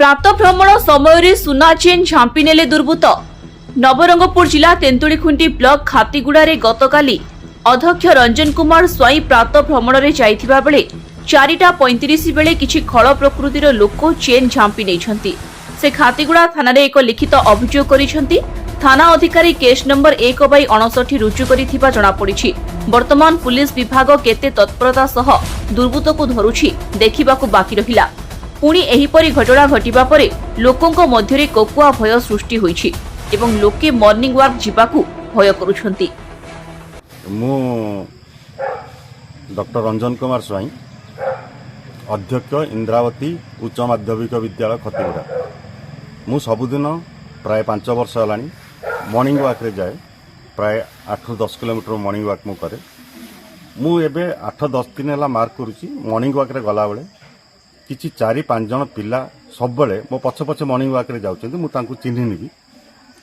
प्रातः भ्रमण समय सुना चेन झांपी नेले दुर्बृत्त। नवरंगपुर जिला तेंतुलीखुंटी ब्लॉक खातीगुड़े गतकाली अध्यक्ष रंजन कुमार स्वाई प्रातः भ्रमण में जाइथिबा बेले 4:35 बेले किछि खल प्रकृतिर लोक चेन झांपी नेइछंती। से खातीगुड़ा थाना रे एक लिखित अभियोग करिसेंती। थाना अधिकारी केस नंबर 1/59 रुजु करिथिबा जणा पड़िछि। वर्तमान पुलिस विभाग केते तत्परता सह दुर्बृत्त को धरुछि देखिबाकू बाकी रहिला। पुणी एहिपरि घटना घटिबा परे लोकंक मध्यरे कोकुआ भय सृष्टि होइछि एवं लोके मॉर्निंग वॉक जिबाकू भय करूछंती। मु डॉक्टर रंजन कुमार स्वाई अध्यक्ष इंद्रावती उच्च माध्यमिक विद्यालय खतीगुड़ा। मु सबुदिन प्राय 5 वर्ष होलानी मॉर्निंग वॉक रे जाए। प्राय 8-10 किलोमीटर मॉर्निंग वॉक मु करे। मु एबे 8-10 दिन हला मार्क करूची मॉर्निंग वॉक रे गला बेले किछि 4-5 जन पिला सब बेले मो पछ पछ मॉर्निंग वॉक रे जाउछन्ती। मु तांकु चिन्हिनी भी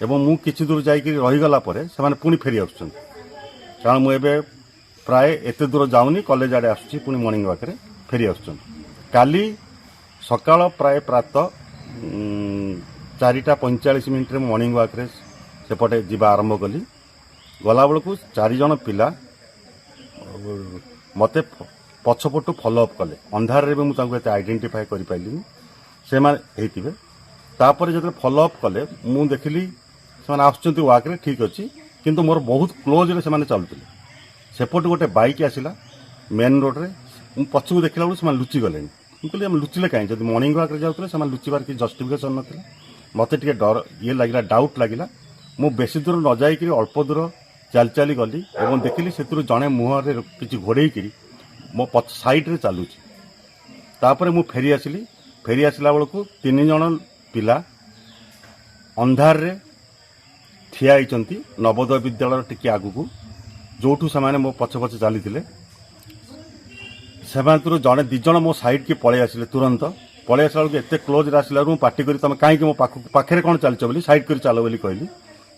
एवं मु किछि दूर जाई कि रहि गला परे से पुणी फेरी आछन्ती। कारण मु एबे प्राय एते दूर जाउनी कॉलेज आडे आछी पुणी मॉर्निंग वॉक रे फेरी आछन्ती। काली सकाळ प्राय प्रातः 4:45 मिनिट रे मॉर्निंग वॉक रे सेपटे जीवा आरंभ कली। गला बेलू 4 जन पिला मते पछपटू फॉलोअप कले। अंधार रे भी मुझे आइडेंटिफाई कर पाइलिनी से होइतिबे। तापर जो फॉलोअप कले मु देखिली से आसुचंती वाक रे ठीक अच्छी किंतु मोर बहुत क्लोज रे से चलुले। सेपट गोटे बाइक आसिला मेन रोड रे मु पछकू देखला बेलू से लुचि गले। कहली हम लुचिले कहीं जब मॉर्निंग वॉक रे जाउतले से लुचिबार कि जस्टिफिकेशन नथिला। मते टिके डर ये लगिला डाउट लगिला। मु बेसी दूर न जाई कि अल्प दूर चल चली गली एवं देखिली सेतुरु जणे मुहर रे किछि घोड़ेई कि मो पछ साइड रे चालुची। तापर मु फेरी आसिली। फेरी आसिला बेलू 3 जन पिला अंधार रे ठिया होइचंती नवोदय विद्यालय टिके आगुकू जोठू से मो पछ पछ चली से जड़े 2 जन मो साइड की पलि आसिले। तुरंत पलि आसला बेलू एते क्लोज रे आसिला पार्टी करी तुम कहीं मो पाखे कौन चलच बोली साइड कर चलो बोली कहली।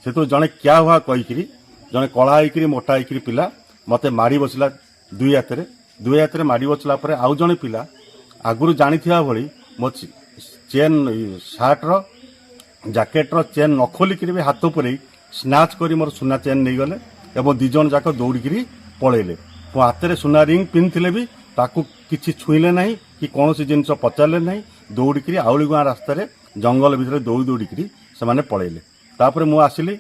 से जड़े क्या हुआ कहीकि जड़े कला होकर मोटा होकर पिला मते मारी बसला दुई हाथ में मारी बसला आउ जड़े पिला आगुरी जानी भाई मो चेन सार्ट रो जैकेट रो चेन न खोलिक भी हाथ पुरे स्नाच कर मोर सुना चेन नहीं गले और 2 जन जाक दौड़िकी पलैले। मो हाथ में सुना रिंग पिन्थिले भी ताकू किछि छुईले नहीं कि कौन जिनस पचारे ना। दौड़िकी आउली गाँ रास्तार जंगल भितर दौड़िकी से पलैले। तापर मु आसिली।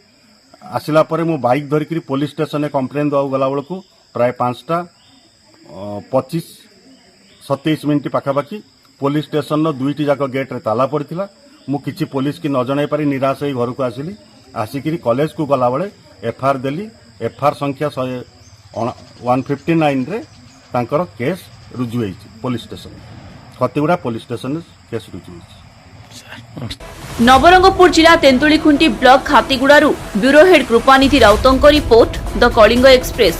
आसिला परे मु बाइक धरिकी पुलिस स्टेशन में कंप्लेन दवा गला बेलू प्राय 5:25-27 मिनिट पाखापाखि पुलिस स्टेशन 2टी जाक गेट रे ताला पड़ता। मु किछि पुलिस की न जन पारि निराश हो घर को आसिली। आसिकी कॉलेज को गला बेले एफआईआर देली। एफआईआर संख्या 159 रे तांकर केस रुजु होइछि police station Khatiguda police station case रुजु होइछि। नवरंगपुर जिला तेंतुलीखुंटी ब्लॉक खातीगुड़ारू ब्यूरो हेड कृपानिधि राउतंक रिपोर्ट द कलिंग एक्सप्रेस।